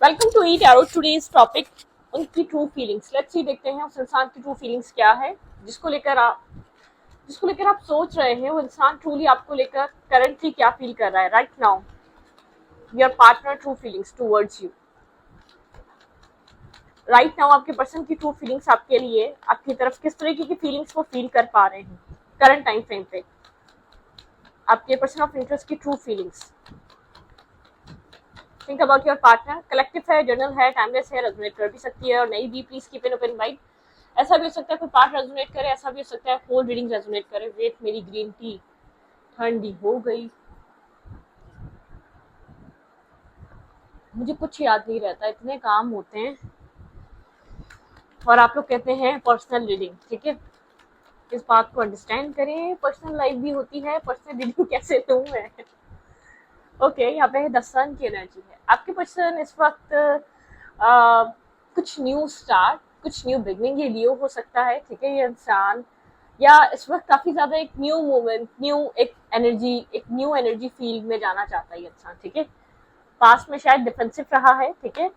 Welcome to eight arrow today's topic उनकी true feelings. Let's see देखते हैं उस इंसान की ट्रू फीलिंग्स क्या है जिसको लेकर आप सोच रहे हैं। वो इंसान ट्रूली आपको लेकर करंटली क्या फील कर रहा है right now. Your partner true feelings towards you right now. आपके पर्सन की ट्रू फीलिंग्स आपके लिए आपकी तरफ किस तरीके की फीलिंग्स वो फील कर पा रहे हैं करंट टाइम फ्रेम पे। आपके पर्सन ऑफ इंटरेस्ट की true feelings. Think about your partner. Collective है, जर्नल है, टाइमलेस है, रेजोनेट कर भी सकती है और नहीं भी। Please keep an open mind. ऐसा भी हो सकता है कोई पार्ट रेजोनेट करे, ऐसा भी हो सकता है होल रीडिंग रेजोनेट करे। वेट, मेरी ग्रीन टी ठंडी हो गई। मुझे कुछ याद नहीं रहता, इतने काम होते हैं और आप लोग कहते हैं पर्सनल रीडिंग। ठीक है, इस बात को अंडरस्टैंड करें। पर्सनल लाइफ भी होती है, पर्सनल रीडिंग कैसे लूं मैं। ओके, यहाँ पे 10 सन की एनर्जी है। आपके पर्सन इस वक्त कुछ न्यू स्टार्ट, कुछ न्यू बिगनिंग ये लियो हो सकता है। ठीक है, ये इंसान या इस वक्त काफी ज्यादा एक न्यू मोमेंट, एक न्यू एनर्जी फील्ड में जाना चाहता है ये इंसान। ठीक है, पास्ट में शायद डिफेंसिव रहा है। ठीक है,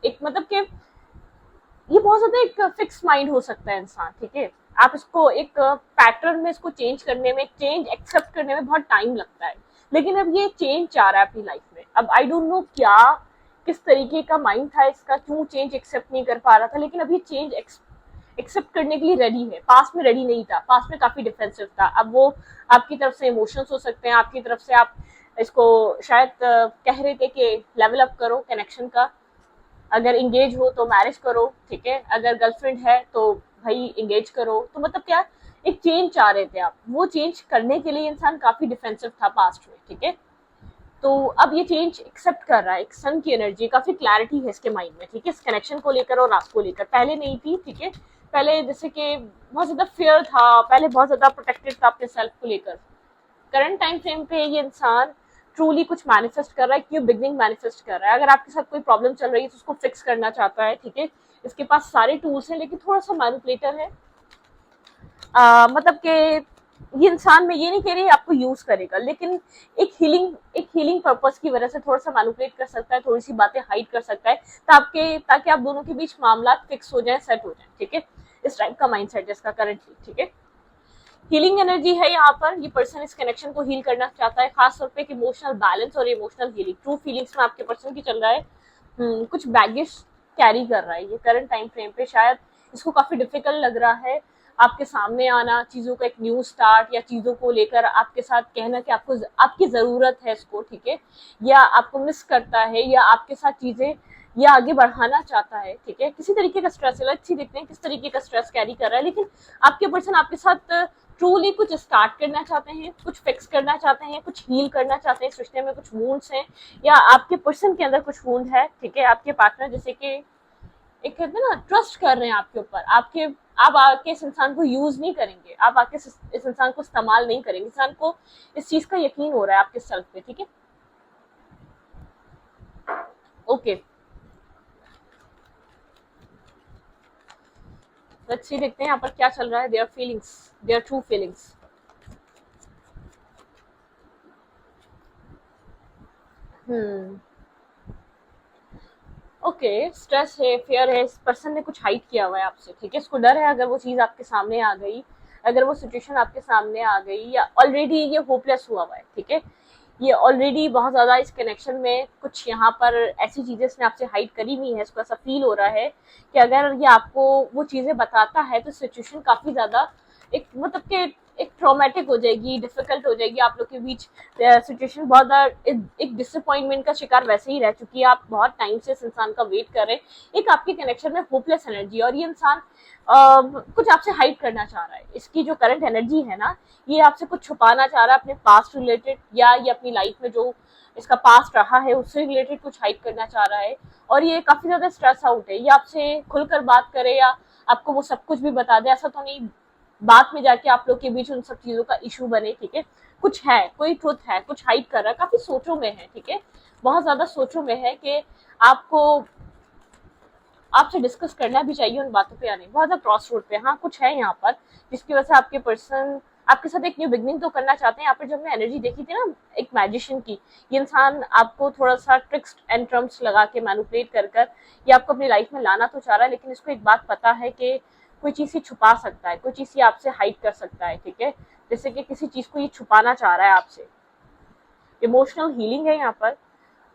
एक मतलब कि ये बहुत ज्यादा एक फिक्स माइंड हो सकता है इंसान। ठीक है, आप इसको एक पैटर्न में इसको चेंज करने में, चेंज एक्सेप्ट करने में बहुत टाइम लगता है। लेकिन अब ये चेंज चाह रहा है अपनी लाइफ में। अब आई डोंट नो क्या किस तरीके का माइंड था इसका, क्यों चेंज एक्सेप्ट नहीं कर पा रहा था। लेकिन अब ये चेंज एक्सेप्ट करने के लिए रेडी है। पास्ट में रेडी नहीं था, पास्ट में काफी डिफेंसिव था। अब वो आपकी तरफ से इमोशंस हो सकते हैं, आपकी तरफ से आप इसको शायद कह रहे थे कि लेवल अप करो कनेक्शन का। अगर इंगेज हो तो मैरिज करो। ठीक है, अगर गर्लफ्रेंड है तो भाई इंगेज करो। तो मतलब क्या, एक चेंज चाह रहे थे आप। वो चेंज करने के लिए इंसान काफी डिफेंसिव था पास्ट में। ठीक है, तो अब ये चेंज एक्सेप्ट कर रहा है। एक सन की एनर्जी, काफी क्लैरिटी है इसके माइंड में। ठीक है, इस कनेक्शन को लेकर और आपको लेकर। पहले नहीं थी। ठीक है, पहले जैसे कि बहुत ज्यादा फियर था, पहले बहुत ज्यादा प्रोटेक्टेड था अपने सेल्फ को लेकर। करंट टाइम फ्रेम पे ये इंसान ट्रूली कुछ मैनिफेस्ट कर रहा है, क्यों बिगनिंग मैनिफेस्ट कर रहा है। अगर आपके साथ कोई प्रॉब्लम चल रही है तो उसको फिक्स करना चाहता है। ठीक है, इसके पास सारे टूल्स हैं लेकिन थोड़ा सा मैनिपुलेटर है। मतलब कि ये इंसान, मैं ये नहीं कह रही आपको यूज करेगा, लेकिन एक हीलिंग पर्पस की वजह से थोड़ा सा मैनिपुलेट कर सकता है, थोड़ी सी बातें हाइड कर सकता है ताकि आप दोनों के बीच मामला फिक्स हो जाए, सेट हो जाए। ठीक है, इस टाइप का माइंडसेट है इसका करंटली। ठीक है, हीलिंग एनर्जी है यहाँ पर। ये पर्सन इस कनेक्शन को हील करना चाहता है, खास तौर पे इमोशनल बैलेंस और इमोशनल हीलिंग। ट्रू फीलिंग्स में आपके पर्सन की चल रहा है। कुछ बैगेज कैरी कर रहा है ये करंट टाइम फ्रेम पे। शायद इसको काफी डिफिकल्ट लग रहा है आपके सामने आना, चीजों का एक न्यू स्टार्ट, या चीजों को लेकर आपके साथ कहना कि आपको आपकी जरूरत है इसको। ठीक है, या आपको मिस करता है, या आपके साथ चीजें या आगे बढ़ाना चाहता है। ठीक है, किसी तरीके का स्ट्रेस है। लेट्स सी देखते हैं किस तरीके का स्ट्रेस कैरी कर रहा है। लेकिन आपके पर्सन आपके साथ ट्रूली कुछ स्टार्ट करना चाहते हैं, कुछ फिक्स करना चाहते हैं, कुछ हील करना चाहते हैं। इस रिश्ते में कुछ वूंड्स हैं या आपके पर्सन के अंदर कुछ वूंड है। ठीक है, आपके पार्टनर जैसे कि एक कहते हैं ना, ट्रस्ट कर रहे हैं आपके ऊपर। आप आके इस इंसान को यूज नहीं करेंगे, आप आके इस इंसान को इस्तेमाल नहीं करेंगे। इंसान को इस चीज का यकीन हो रहा है आपके सेल्फ पे। ठीक है, ओके, लेट्स सी देखते हैं यहाँ पर क्या चल रहा है। Their feelings, their true feelings. Hmm okay, stress है, फियर है। इस पर्सन ने कुछ हाइड किया हुआ है आपसे। ठीक है, इसको डर है अगर वो चीज आपके सामने आ गई, अगर वो सिचुएशन आपके सामने आ गई, या ऑलरेडी ये होपलेस हुआ है। ठीक है, ये ऑलरेडी बहुत ज्यादा इस कनेक्शन में कुछ यहाँ पर ऐसी चीजें इसने आपसे हाइड करी हुई है। इसको ऐसा फील हो रहा है कि अगर ये आपको वो चीजें बताता है तो सिचुएशन काफी ज्यादा एक मतलब कि एक ट्रॉमेटिक हो जाएगी, डिफिकल्ट हो जाएगी आप लोग के बीच। सिचुएशन बहुत ज्यादा एक डिसअपॉइंटमेंट का शिकार वैसे ही रह चुकी है। आप बहुत टाइम से इस इंसान का वेट कर रहे हैं। एक आपके कनेक्शन में होपलेस एनर्जी, और ये इंसान कुछ आपसे हाइड करना चाह रहा है। इसकी जो करंट एनर्जी है ना, ये आपसे कुछ छुपाना चाह रहा है अपने पास्ट रिलेटेड, या ये अपनी लाइफ में जो इसका पास्ट रहा है उससे रिलेटेड कुछ हाइड करना चाह रहा है। और ये काफी ज्यादा स्ट्रेस आउट है। ये आपसे खुलकर बात करे या आपको वो सब कुछ भी बता दे, ऐसा तो नहीं बाद में जाके आप लोग के बीच उन सब चीजों का इशू बने। ठीक है, कुछ है, कोई ट्रुथ है, कुछ हाइड कर रहा है, काफी सोचों में है। ठीक है, बहुत ज्यादा सोचों में है कि आपको आपसे डिस्कस करना भी चाहिए उन बातों पे, आने बहुत ज्यादा क्रॉस रोड पे। हाँ, कुछ है यहाँ पर जिसकी वजह से आपके पर्सन आपके साथ एक न्यू बिगनिंग तो करना चाहते हैं। यहाँ पर जब हमने एनर्जी देखी थी ना एक मैजिशियन की, ये इंसान आपको थोड़ा सा ट्रिक्स एंड ट्रम्प्स लगा के मैनिपुलेट कर कर ये आपको अपनी लाइफ में लाना तो चाह रहा है, लेकिन इसको एक बात पता है कि कोई चीज़ ही छुपा सकता है, कोई चीज़ ही आपसे हाइड कर सकता है, ठीक है। जैसे कि किसी चीज़ को ये छुपाना चाह रहा है आपसे। इमोशनल हीलिंग है यहाँ पर।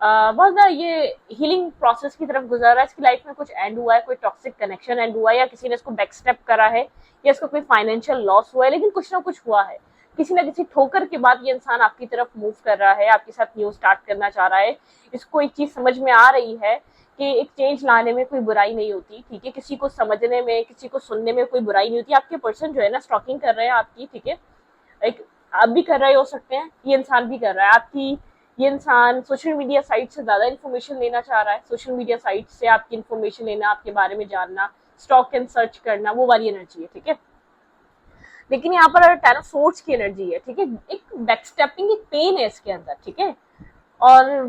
बहुत ज़्यादा ये हीलिंग प्रोसेस की तरफ गुजर रहा है। इसकी लाइफ में कुछ एंड हुआ है, कोई टॉक्सिक कनेक्शन एंड हुआ है, या किसी ने इसको बैकस्टेप करा है, या इसको कोई फाइनेंशियल लॉस हुआ है, लेकिन कुछ ना कुछ हुआ है। किसी ना किसी ठोकर के बाद ये इंसान आपकी तरफ मूव कर रहा है, आपके साथ न्यू स्टार्ट करना चाह रहा है। इसको एक चीज़ समझ में आ रही है कि एक चेंज लाने में कोई बुराई नहीं होती, ठीक है। किसी को समझने में, किसी को सुनने में कोई बुराई नहीं होती। आपके पर्सन जो है ना स्टॉकिंग कर रहे हैं आपकी, ठीक है। एक आप भी कर रहे हो सकते हैं, ये इंसान भी कर रहा है आपकी। ये इंसान सोशल मीडिया साइट से ज़्यादा इन्फॉर्मेशन लेना चाह रहा है। सोशल मीडिया साइट से आपकी इन्फॉर्मेशन लेना, आपके बारे में जानना, स्टॉक एंड सर्च करना, वो वाली एनर्जी है, ठीक है। लेकिन यहाँ पर 10 ऑफ सोर्ड्स की एनर्जी है, ठीक है। एक बैकस्टेपिंग, एक पेन है इसके अंदर, ठीक है। और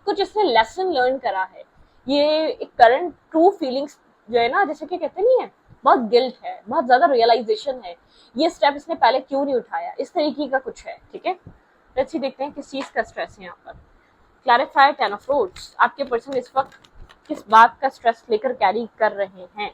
कुछ इसने लेसन लर्न करा है। ये एक करंट ट्रू फीलिंग्स जो है ना, जैसे कि कहते नहीं है, बहुत गिल्ट है, बहुत ज्यादा रियलाइजेशन है। ये स्टेप इसने पहले क्यों नहीं उठाया, इस तरीके का कुछ है, ठीक है। लेट्स सी देखते हैं किस चीज का स्ट्रेस है यहाँ पर। Clarify 10 of roads. आपके पर्सन इस वक्त किस बात का स्ट्रेस लेकर कैरी कर रहे हैं।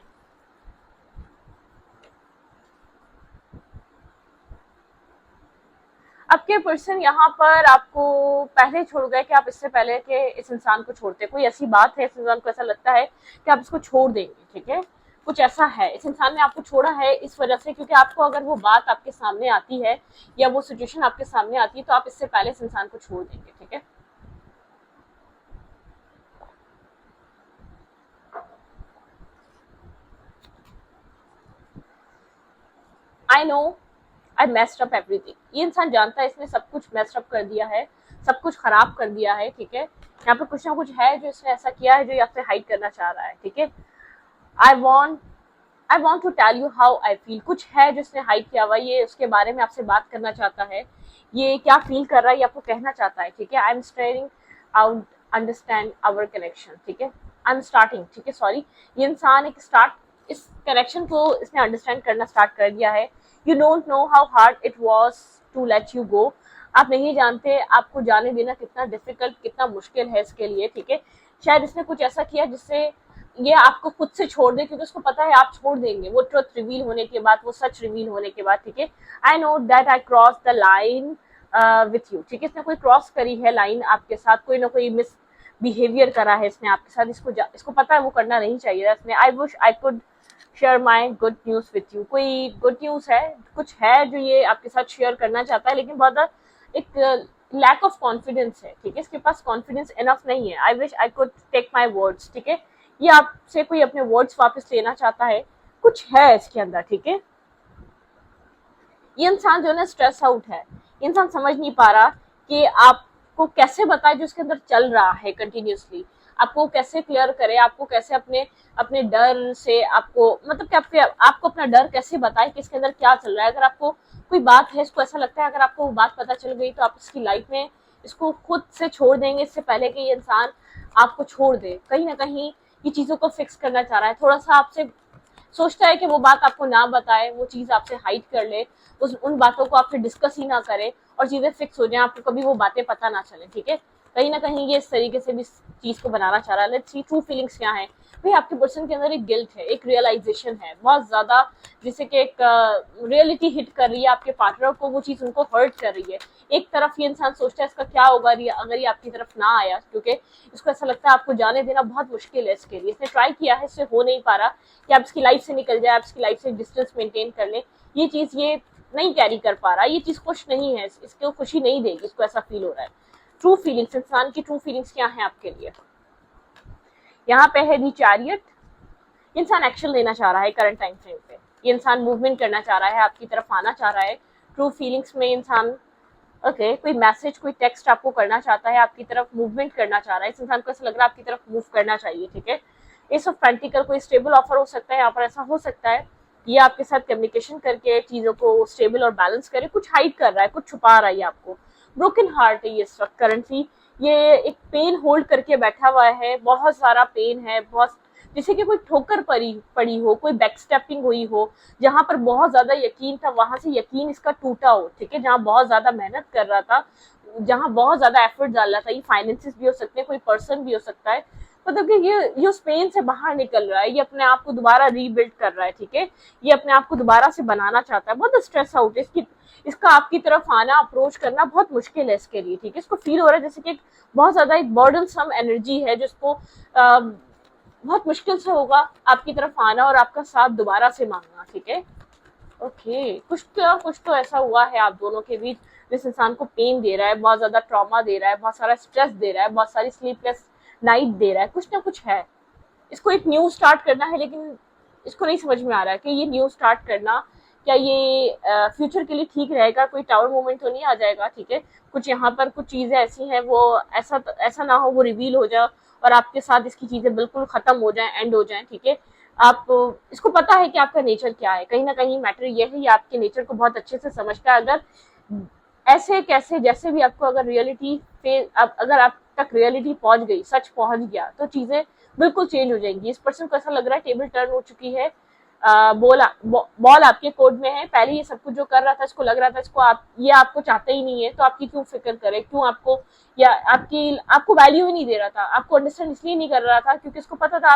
आपके पर्सन यहाँ पर आपको पहले छोड़ गए कि आप इससे पहले कि इस इंसान को छोड़ते। कोई ऐसी बात है, इस इंसान को ऐसा लगता है कि आप इसको छोड़ देंगे, ठीक है। कुछ ऐसा है, इस इंसान ने आपको छोड़ा है इस वजह से, क्योंकि आपको अगर वो बात आपके सामने आती है या वो सिचुएशन आपके सामने आती है तो आप इससे पहले इस इंसान को छोड़ देंगे, ठीक है। I know I messed up everything. ये इंसान जानता है इसने सब कुछ मेस्ड अप कर दिया है, सब कुछ खराब कर दिया है, ठीक है। यहाँ पे कुछ ना कुछ है जो इसने ऐसा किया है जो आपसे हाइड करना चाह रहा है, ठीक है। I want to tell you how I feel. कुछ है जो इसने हाइड किया हुआ, ये उसके बारे में आपसे बात करना चाहता है। ये क्या फील कर रहा है ये आपको कहना चाहता है, ठीक है। I am staring out understand our connection, ठीक है। आई एम स्टार्टिंग, ठीक है, सॉरी। ये इंसान एक स्टार्ट, इस कनेक्शन को इसने अंडरस्टैंड करना स्टार्ट कर दिया है। You don't know how hard it was to let you go. आप नहीं जानते आपको जाने देना कितना डिफिकल्ट, कितना मुश्किल है इसके लिए, ठीक है। शायद इसने कुछ ऐसा किया जिससे ये आपको खुद से छोड़ दे, क्योंकि उसको पता है आप छोड़ देंगे, वो ट्रुथ रिवील होने के बाद, वो सच रिवील होने के बाद, ठीक है। I know that I cross the line with you, ठीक है। इसने कोई क्रॉस करी है लाइन आपके साथ, कोई ना कोई मिस बिहेवियर करा है इसने आपके साथ, इसको पता है वो करना नहीं चाहिए इसने। आई wish I could share my good news with you. कोई गुड न्यूज है, कुछ है जो ये आपके साथ शेयर करना चाहता है, लेकिन बहुत एक लैक ऑफ कॉन्फिडेंस है, ठीक है। इसके पास कॉन्फिडेंस इनफ नहीं है। I wish I could take my words, ठीक है। ये आपसे कोई अपने वर्ड्स वापस लेना चाहता है, कुछ है इसके अंदर, ठीक है। ये इंसान जो है ना स्ट्रेस आउट है। इंसान समझ नहीं पा रहा कि आपको कैसे बताए जो इसके अंदर चल रहा है कंटिन्यूसली, आपको कैसे क्लियर करे, आपको कैसे अपने अपने डर से, आपको मतलब कि आपको अपना डर कैसे बताए कि इसके अंदर क्या चल रहा है। अगर आपको कोई बात है, इसको ऐसा लगता है अगर आपको वो बात पता चल गई तो आप इसकी लाइफ में इसको खुद से छोड़ देंगे, इससे पहले कि ये इंसान आपको छोड़ दे। कहीं ना कहीं ये चीज़ों को फिक्स करना चाह रहा है, थोड़ा सा आपसे सोचता है कि वो बात आपको ना बताए, वो चीज़ आपसे हाइड कर ले, उन बातों को आपसे डिस्कस ही ना करे और चीज़ें फिक्स हो जाए, आपको कभी वो बातें पता ना चले, ठीक है। कहीं ना कहीं ये इस तरीके से भी चीज़ को बनाना चाह रहा है। लेट्स सी ट्रू फीलिंग्स क्या है भाई। आपके पर्सन के अंदर एक गिल्ट है, एक रियलाइजेशन है बहुत ज़्यादा, जिससे कि एक रियलिटी हिट कर रही है आपके पार्टनर को, वो चीज़ उनको हर्ट कर रही है। एक तरफ ये इंसान सोचता है इसका क्या होगा अगर ये आपकी तरफ ना आया, क्योंकि इसको ऐसा लगता है आपको जाने देना बहुत मुश्किल है इसके लिए। इसने ट्राई किया है, इससे हो नहीं पा रहा कि आप इसकी लाइफ से निकल जाए, आप इसकी लाइफ से डिस्टेंस मेंटेन कर ले। ये चीज़ ये नहीं कैरी कर पा रहा, ये चीज़ खुश नहीं है, इसको खुशी नहीं देगी, इसको ऐसा फील हो रहा है। ट्रू फीलिंग्स, इंसान की ट्रू फीलिंग्स क्या है आपके लिए। यहाँ पे है दी चैरियट। इंसान एक्शन लेना चाह रहा है करंट टाइम फ्रेम पे। ये इंसान मूवमेंट करना चाह रहा है, आपकी तरफ आना चाह रहा है। ट्रू फीलिंग्स में इंसान कोई मैसेज, कोई टेक्स्ट आपको करना चाहता है, आपकी तरफ मूवमेंट करना चाह रहा है। इस इंसान को ऐसा लग रहा है आपकी तरफ मूव करना चाहिए, ठीक है। एस ऑफ पेंटिकल, कोई स्टेबल ऑफर हो सकता है यहाँ पर, ऐसा हो सकता है ये आपके साथ कम्युनिकेशन करके चीज़ों को स्टेबल और बैलेंस करे। कुछ हाइड कर रहा है, कुछ छुपा रहा है आपको। ब्रोकन हार्ट है ये इस वक्त करंटली, ये एक पेन होल्ड करके बैठा हुआ है, बहुत सारा पेन है, बहुत जैसे कि कोई ठोकर पड़ी हो, कोई बैकस्टेपिंग हुई हो, जहां पर बहुत ज्यादा यकीन था वहां से यकीन इसका टूटा हो, ठीक है, जहां बहुत ज्यादा मेहनत कर रहा था, जहां बहुत ज्यादा एफर्ट डाल रहा था, ये फाइनेंसिस भी हो सकते हैं, कोई पर्सन भी हो सकता है, मतलब कि ये उस पेन से बाहर निकल रहा है, ये अपने आप को दोबारा रीबिल्ड कर रहा है, ठीक है, ये अपने आप को दोबारा से बनाना चाहता है, बहुत स्ट्रेस आउट है, इसका आपकी तरफ आना, अप्रोच करना बहुत मुश्किल है इसके लिए, ठीक है, इसको फील हो रहा है जैसे कि बहुत ज्यादा एक बर्डन सम एनर्जी है जिसको बहुत मुश्किल से होगा आपकी तरफ आना और आपका साथ दोबारा से मांगना, ठीक है। ओके, कुछ तो ऐसा हुआ है आप दोनों के बीच जिस इंसान को पेन दे रहा है, बहुत ज्यादा ट्रॉमा दे रहा है, बहुत सारा स्ट्रेस दे रहा है, बहुत सारी स्लीपलेस नाइट दे रहा है, कुछ ना कुछ है। इसको एक न्यू स्टार्ट करना है, लेकिन इसको नहीं समझ में आ रहा है कि ये न्यू स्टार्ट करना क्या ये फ्यूचर के लिए ठीक रहेगा, कोई टावर मोमेंट तो नहीं आ जाएगा, ठीक है, कुछ यहाँ पर कुछ चीजें ऐसी हैं वो ऐसा ना हो वो रिवील हो जाए और आपके साथ इसकी चीजें बिल्कुल खत्म हो जाए, एंड हो जाए, ठीक है। आप इसको पता है कि आपका नेचर क्या है, कहीं ना कहीं मैटर ये है, ये आपके नेचर को बहुत अच्छे से समझता है। अगर ऐसे कैसे जैसे भी आपको अगर अगर आप तक रियलिटी पहुंच गई, सच पहुंच गया, तो चीजें बिल्कुल चेंज हो जाएंगी। इस पर्सन को ऐसा लग रहा है टेबल टर्न हो चुकी है, बॉल आपके कोर्ट में है, पहले ये सब कुछ जो कर रहा था इसको लग रहा था इसको ये आपको चाहते ही नहीं है, तो आपकी क्यों फिक्र करे, क्यों आपको या आपको वैल्यू ही नहीं दे रहा था, आपको अंडरस्टैंड इसलिए नहीं कर रहा था क्योंकि इसको पता था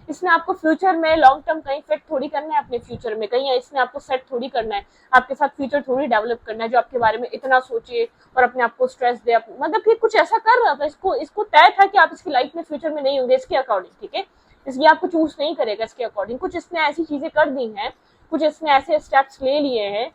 इसने आपको फ्यूचर में लॉन्ग टर्म कहीं फिट थोड़ी करना है, अपने फ्यूचर में कहीं इसने आपको सेट थोड़ी करना है, आपके साथ फ्यूचर थोड़ी डेवलप करना है जो आपके बारे में इतना सोचे और अपने आप को स्ट्रेस दे, मतलब कि कुछ ऐसा कर रहा था, इसको तय था कि आप इसकी लाइफ में फ्यूचर में नहीं होंगे इसके अकॉर्डिंग, ठीक है, इसलिए आपको चूज नहीं करेगा इसके अकॉर्डिंग। कुछ इसने ऐसी चीजें कर दी हैं, कुछ इसने ऐसे स्टेप्स ले लिए हैं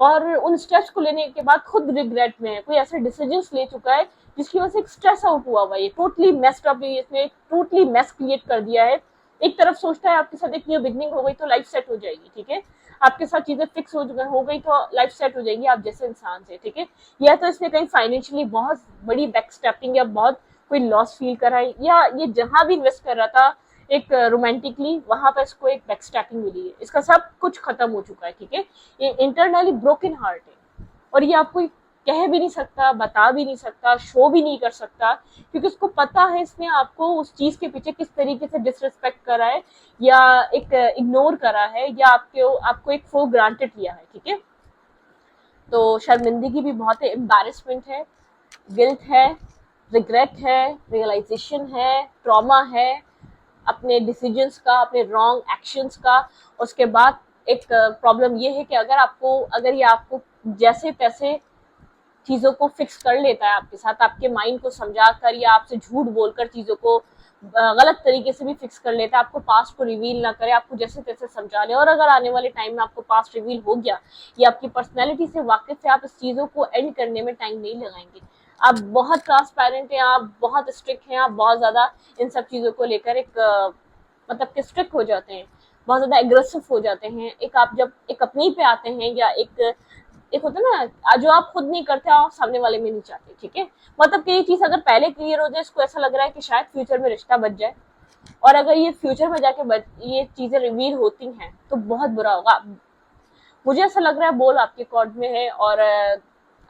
और उन स्टेप्स को लेने के बाद खुद रिग्रेट में है, कोई ऐसे डिसीजंस ले चुका है जिसकी वजह से एक स्ट्रेस आउट हुआ हुआ है, टोटली मेस्ड अप, इसने टोटली मेस क्रिएट कर दिया है। एक तरफ सोचता है आपके साथ एक न्यू बिगनिंग हो गई तो लाइफ सेट हो जाएगी, ठीक है, आपके साथ चीजें फिक्स हो गई तो लाइफ सेट हो जाएगी आप जैसे इंसान से, ठीक है, या तो इसने कहीं फाइनेंशियली बहुत बड़ी बैकस्टेपिंग या बहुत कोई लॉस फील करा है, या ये जहां भी इन्वेस्ट कर रहा था एक रोमांटिकली वहां पर इसको एक बैकस्टैपिंग मिली है, इसका सब कुछ खत्म हो चुका है, ठीक है, ये इंटरनली ब्रोकन हार्ट है और ये आपको कह भी नहीं सकता, बता भी नहीं सकता, शो भी नहीं कर सकता, क्योंकि उसको पता है इसने आपको उस चीज के पीछे किस तरीके से डिसरिस्पेक्ट करा है या एक इग्नोर करा है या आपको एक फॉर ग्रांटेड लिया है, ठीक है। तो शर्मिंदगी भी बहुत है, एम्बैरेसमेंट है, गिल्ट है, रिग्रेट है, रियलाइजेशन है, ट्रॉमा है अपने डिसीजंस का, अपने रॉन्ग एक्शंस का। उसके बाद एक प्रॉब्लम ये है कि अगर ये आपको जैसे तैसे चीजों को फिक्स कर लेता है आपके साथ, आपके माइंड को समझा कर या आपसे झूठ बोलकर चीजों को गलत तरीके से भी फिक्स कर लेता है, आपको पास्ट को रिवील ना करे, आपको जैसे तैसे समझा ले, और अगर आने वाले टाइम में आपको पास्ट रिवील हो गया या आपकी पर्सनैलिटी से वाकिफ है, आप इस चीजों को एंड करने में टाइम नहीं लगाएंगे, आप बहुत ट्रांसपेरेंट हैं, आप बहुत स्ट्रिक्ट हैं, आप बहुत ज्यादा इन सब चीजों को लेकर मतलब कि स्ट्रिक्ट हो जाते हैं, बहुत ज्यादा एग्रेसिव हो जाते हैं। एक आप जब एक अपनी पे आते हैं या एक होता है ना जो आप खुद नहीं करते आप सामने वाले में नहीं चाहते, ठीक है, मतलब कि ये चीज अगर पहले क्लियर हो जाए, इसको ऐसा लग रहा है कि शायद फ्यूचर में रिश्ता बच जाए, और अगर ये फ्यूचर में जाके ये चीजें रिवील होती हैं तो बहुत बुरा होगा। मुझे ऐसा लग रहा है बॉल आपके कॉर्ड में है और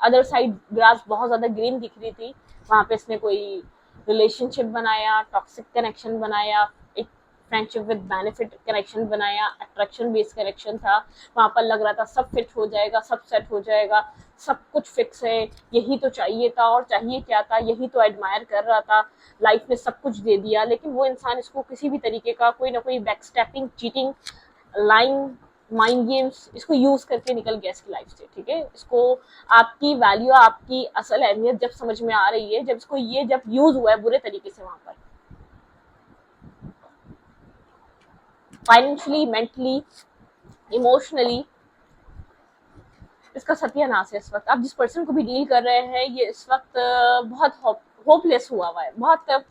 अदर साइड ग्रास बहुत ज्यादा ग्रीन दिख रही थी, वहां पे इसने कोई रिलेशनशिप बनाया, टॉक्सिक कनेक्शन बनाया, एक फ्रेंडशिप विद बेनिफिट कनेक्शन बनाया, अट्रैक्शन बेस्ड कनेक्शन था, वहां पर लग रहा था सब फिट हो जाएगा, सब सेट हो जाएगा, सब कुछ फिक्स है, यही तो चाहिए था, और चाहिए क्या था, यही तो एडमायर कर रहा था, लाइफ ने सब कुछ दे दिया, लेकिन वो इंसान इसको किसी भी तरीके का कोई ना कोई बैकस्टेपिंग, चीटिंग, लाइंग, माइंड गेम्स इसको यूज करके निकल गया इसकी लाइफ से, ठीक है, इसको आपकी वैल्यू, आपकी असल अहमियत जब समझ में आ रही है, जब यूज हुआ है बुरे तरीके से, वहां पर फाइनेंशियली, मेंटली, इमोशनली इसका सत्यानाश है। इस वक्त आप जिस पर्सन को भी डील कर रहे हैं ये इस वक्त बहुत होपलेस हुआ है, बहुत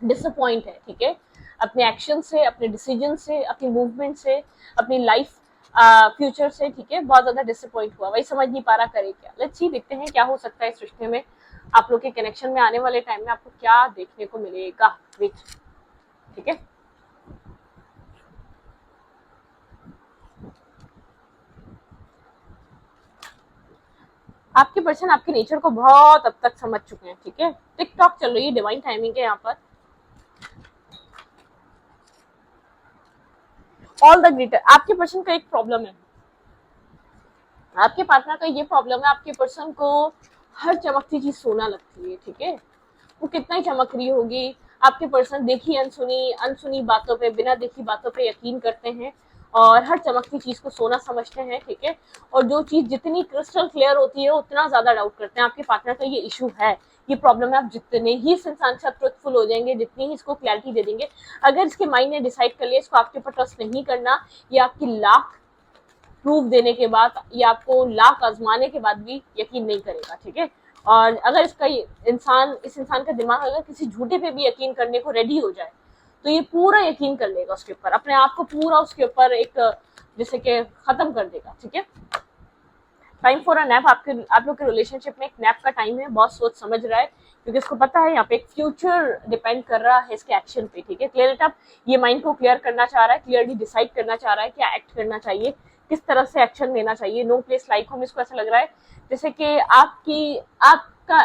डिसअपॉइंट है, ठीक है, अपने एक्शन से, अपने डिसीजन से, अपनी मूवमेंट से, अपनी लाइफ फ्यूचर से, ठीक है, बहुत ज्यादा डिसअपॉइंट हुआ, वही समझ नहीं पा रहा करे क्या। लेट्स सी, देखते हैं क्या हो सकता है इस रिश्ते में, आप लोग के कनेक्शन में आने वाले टाइम में आपको क्या देखने को मिलेगा, ठीक है। आपके पर्सन आपके नेचर को बहुत अब तक समझ चुके हैं, ठीक है, टिकटॉक चल रही है, डिवाइन टाइमिंग है यहाँ पर। All the glitter. आपके पर्सन का एक प्रॉब्लम है, आपके पार्टनर का ये प्रॉब्लम है, आपके पर्सन को हर चमकती चीज सोना लगती है, ठीक है। वो कितना ही चमक रही होगी, आपके पर्सन देखी अनसुनी अनसुनी बातों पे, बिना देखी बातों पे यकीन करते हैं और हर चमकती चीज को सोना समझते हैं, ठीक है। और जो चीज जितनी क्रिस्टल क्लियर होती है उतना ज्यादा डाउट करते हैं। आपके पार्टनर का ये इशू है, ये प्रॉब्लम है। आप जितने ही इस इंसान के साथ ट्रुथफुल हो जाएंगे, जितनी ही इसको क्लैरिटी दे देंगे, अगर इसके माइंड ने डिसाइड कर लिया इसको आपके ऊपर ट्रस्ट नहीं करना, ये आपकी लाख प्रूफ देने के बाद या आपको लाख आजमाने के बाद भी यकीन नहीं करेगा, ठीक है। और अगर इस इंसान का दिमाग अगर किसी झूठे पे भी यकीन करने को रेडी हो जाए तो ये पूरा यकीन कर लेगा उसके ऊपर, अपने आप को पूरा उसके ऊपर एक जैसे कि खत्म कर देगा, ठीक है। टाइम फॉर अ नैप, आप लोग के रिलेशनशिप में एक नैप का टाइम है, बहुत सोच समझ रहा है क्योंकि इसको पता है यहाँ पे एक फ्यूचर डिपेंड कर रहा है इसके एक्शन पे, ठीक है। क्लियर इट अप, ये माइंड को क्लियर करना चाह रहा है, क्लियरली डिसाइड करना चाह रहा है क्या एक्ट करना चाहिए, किस तरह से एक्शन लेना चाहिए। नो प्लेस लाइक होम, इसको ऐसा लग रहा है जैसे कि आपका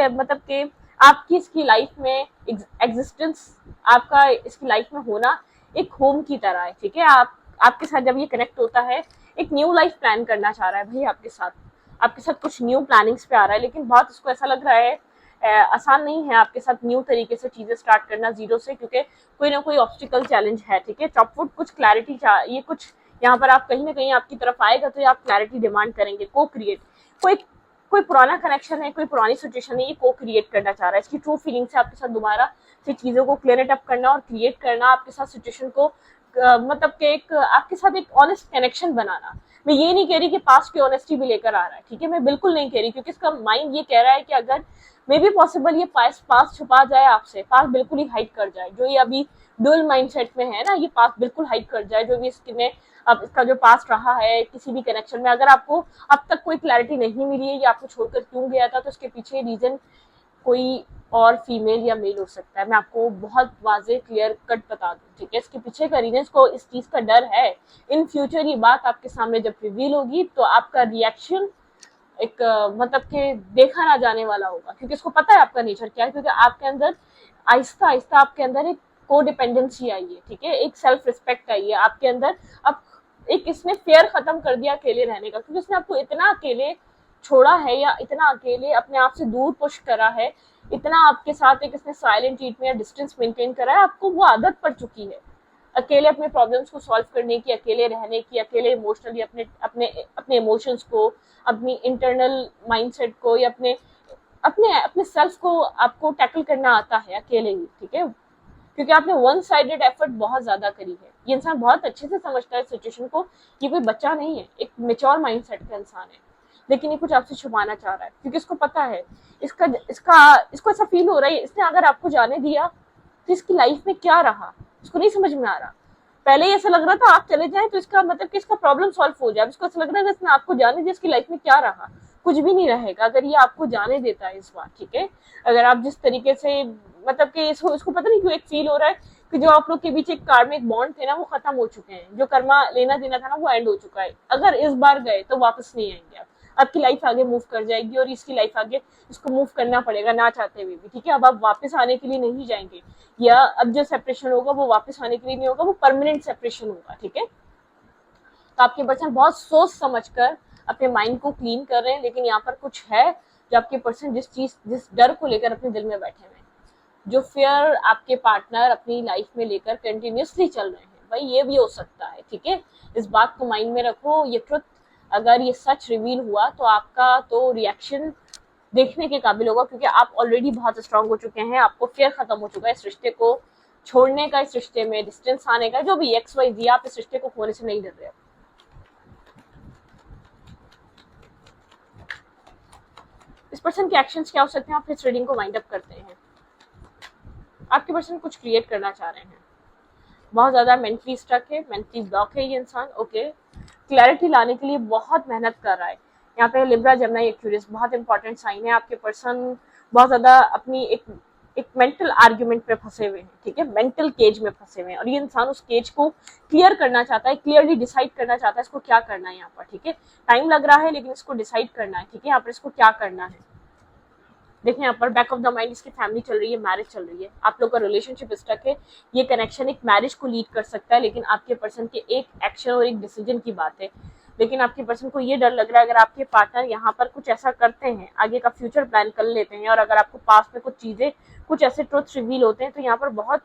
मतलब कि आपकी इसकी लाइफ में एग्जिस्टेंस, आपका इसकी लाइफ में होना एक होम की तरह है, ठीक है। आपके साथ जब ये कनेक्ट होता है, एक न्यू लाइफ प्लान करना चाह रहा है भाई आपके साथ कुछ न्यू प्लानिंग्स पे आ रहा है, लेकिन बहुत इसको ऐसा लग रहा है आसान नहीं है आपके साथ न्यू तरीके से चीजें स्टार्ट करना जीरो से, क्योंकि कोई ना कोई ऑब्स्टिकल चैलेंज है, ठीक है। चॉपवुड कुछ क्लैरिटी चाहिए, कुछ यहाँ पर आप कहीं ना कहीं आपकी तरफ आएगा तो आप क्लैरिटी डिमांड करेंगे। को क्रिएट कोई पुराना कनेक्शन है, कोई पुरानी सिचुएशन है, ये को क्रिएट करना चाह रहा है। इसकी ट्रू फीलिंग से आपके साथ दोबारा से चीजों को क्लियर इट अप करना और क्रिएट करना, आपके साथ सिचुएशन को मतलब कि एक आपके साथ एक ऑनेस्ट कनेक्शन बनाना। मैं ये नहीं कह रही कि पास्ट की ऑनेस्टी भी लेकर आ रहा है, ठीक है, मैं बिल्कुल नहीं कह रही, क्योंकि इसका माइंड ये कह रहा है कि अगर मे बी पॉसिबल ये पास्ट छुपा जाए आपसे, पास्ट बिल्कुल ही हाइड कर जाए, जो ये अभी डुअल माइंडसेट में है ना, ये पास्ट बिल्कुल हाइड कर जाए, जो भी इसमें अब इसका जो पास्ट रहा है किसी भी कनेक्शन में। अगर आपको अब तक कोई क्लैरिटी नहीं मिली है, ये आपको छोड़कर क्यों गया था, तो उसके पीछे रीजन कोई और फीमेल या मेल हो सकता है। मैं आपको बहुत वाजे क्लियर कट बता दूं, ठीक है। इसके पीछे का रीजन, को इस चीज का डर है इन फ्यूचर ये बात आपके सामने जब रिवील होगी तो आपका रिएक्शन एक मतलब कि देखा ना जाने वाला होगा, क्योंकि इसको पता है आपका नेचर क्या है, क्योंकि आपके अंदर आहिस्ता आहिस्ता आपके अंदर एक कोडिपेंडेंसी आई है, ठीक है, एक सेल्फ रिस्पेक्ट आई है आपके अंदर। अब एक इसने फेयर खत्म कर दिया अकेले रहने का, क्योंकि इसने आपको इतना अकेले छोड़ा है या इतना अकेले अपने आप से दूर पुश करा है, इतना आपके साथ एक इसने साइलेंट ट्रीटमेंट या डिस्टेंस मेंटेन करा है, आपको वो आदत पड़ चुकी है अकेले अपने प्रॉब्लम्स को सॉल्व करने की, अकेले रहने की, अकेले इमोशनली अपने अपने अपने इमोशंस को, अपनी इंटरनल माइंडसेट को या अपने अपने अपने सेल्फ को आपको टैकल करना आता है अकेले ही, ठीक है, क्योंकि आपने वन साइडेड एफर्ट बहुत ज्यादा करी है। ये इंसान बहुत अच्छे से समझता है सिचुएशन को, ये कोई बच्चा नहीं है, एक मेच्योर माइंडसेट का इंसान है, लेकिन ये कुछ आपसे छुपाना चाह रहा है, क्योंकि इसको पता है इसको ऐसा फील हो रहा है इसने अगर आपको जाने दिया तो इसकी लाइफ में क्या रहा, इसको नहीं समझ में आ रहा। पहले ऐसा लग रहा था आप चले जाएं तो इसका मतलब कि इसका प्रॉब्लम सॉल्व हो जाए, इसको ऐसा लग रहा है इसने आपको जाने दिया इसकी लाइफ में क्या रहा, कुछ भी नहीं रहेगा अगर ये आपको जाने देता है इस बार, ठीक है। अगर आप जिस तरीके से मतलब कि इसको पता नहीं क्यों एक फील हो रहा है कि जो आप लोग के बीच एक कार्मिक बॉन्ड थे ना वो खत्म हो चुके हैं, जो कर्मा लेना देना था ना वो एंड हो चुका है। अगर इस बार गए तो वापस नहीं आएंगे आप, आपकी लाइफ आगे मूव कर जाएगी और इसकी लाइफ आगे इसको मूव करना पड़ेगा ना चाहते हुए भी, ठीक है। अब आप वापस आने के लिए नहीं जाएंगे, या अब जो सेपरेशन होगा वो वापस आने के लिए नहीं होगा, वो परमानेंट सेपरेशन होगा, ठीक है। तो आपके पर्सन बहुत सोच समझ कर अपने माइंड को क्लीन कर रहे हैं, लेकिन यहाँ पर कुछ है जो आपके पर्सन जिस डर को लेकर अपने दिल में बैठे हुए हैं, जो फियर आपके पार्टनर अपनी लाइफ में लेकर कंटिन्यूसली चल रहे हैं, भाई ये भी हो सकता है, ठीक है। इस बात को माइंड में रखो, ये ट्रुथ अगर ये सच रिवील हुआ तो आपका तो रिएक्शन देखने के काबिल होगा, क्योंकि आप ऑलरेडी बहुत स्ट्रांग हो चुके हैं, आपको फियर खत्म हो चुका है इस रिश्ते को छोड़ने का, इस रिश्ते में डिस्टेंस आने का, जो भी XYZ, आप इस रिश्ते को खोने से नहीं डर रहे। इस पर्सन के एक्शंस क्या हो सकते हैं, आप इस रीडिंग को वाइंड अप करते हैं। आपके पर्सन कुछ क्रिएट करना चाह रहे हैं, बहुत ज्यादा मेंटली स्टक है, मेंटली ब्लॉक है ये इंसान, ओके। क्लैरिटी लाने के लिए बहुत मेहनत कर रहा है। यहाँ पे लिब्रा, जेमिनी, एक्वेरियस बहुत इंपॉर्टेंट साइन है। आपके पर्सन बहुत ज्यादा अपनी एक मेंटल आर्ग्यूमेंट पे फंसे हुए हैं, ठीक है, मेंटल केज में फंसे हुए हैं, और ये इंसान उस केज को क्लियर करना चाहता है, क्लियरली डिसाइड करना चाहता है इसको क्या करना है यहाँ पर, ठीक है। टाइम लग रहा है लेकिन इसको डिसाइड करना है, ठीक है, यहाँ पर इसको क्या करना है। देखें यहाँ पर बैक ऑफ द माइंड इसकी फैमिली चल रही है, मैरिज चल रही है, आप लोग का रिलेशनशिप स्टक है, ये कनेक्शन एक मैरिज को लीड कर सकता है, लेकिन आपके पर्सन के एक एक्शन और एक डिसीजन की बात है। लेकिन आपके पर्सन को ये डर लग रहा है अगर आपके पार्टनर यहाँ पर कुछ ऐसा करते हैं, आगे का फ्यूचर प्लान कर लेते हैं, और अगर आपको पास्ट में कुछ चीजें, कुछ ऐसे ट्रुथ रिवील होते हैं, तो यहाँ पर बहुत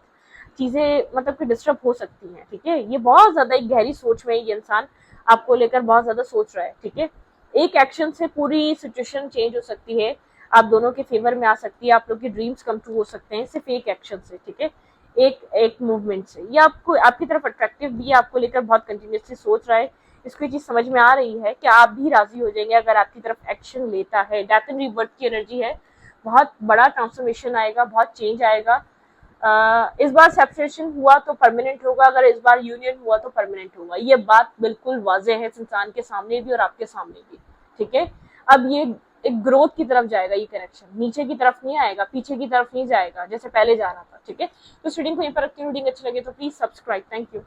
चीजें मतलब कि डिस्टर्ब हो सकती हैं। ठीक है, ये बहुत ज्यादा एक गहरी सोच में ये इंसान आपको लेकर बहुत ज्यादा सोच रहा है। ठीक है, एक एक्शन से पूरी सिचुएशन चेंज हो सकती है, आप दोनों के फेवर में आ सकती है, आप लोग के ड्रीम्स कम ट्रू हो सकते हैं सिर्फ एक एक्शन से। ठीक है, एक एक मूवमेंट से। ये आपको आपकी तरफ अट्रैक्टिव भी है, आपको लेकर बहुत कंटिन्यूसली सोच रहा है, इसको ये चीज समझ में आ रही है कि आप भी राजी हो जाएंगे अगर आपकी तरफ एक्शन लेता है। डेथ एंड रीबर्थ की एनर्जी है, बहुत बड़ा ट्रांसफॉर्मेशन आएगा, बहुत चेंज आएगा। इस बार सेपरेशन हुआ तो परमानेंट होगा, अगर इस बार यूनियन हुआ तो परमानेंट होगा, ये बात बिल्कुल वाजे है इस इंसान के सामने भी और आपके सामने भी। ठीक है, अब ये एक ग्रोथ की तरफ जाएगा, ये कनेक्शन नीचे की तरफ नहीं आएगा, पीछे की तरफ नहीं जाएगा जैसे पहले जा रहा था। ठीक है, तो रीडिंग को यहीं पर रखती हूँ। रीडिंग अच्छी लगे तो प्लीज सब्सक्राइब। Thank you.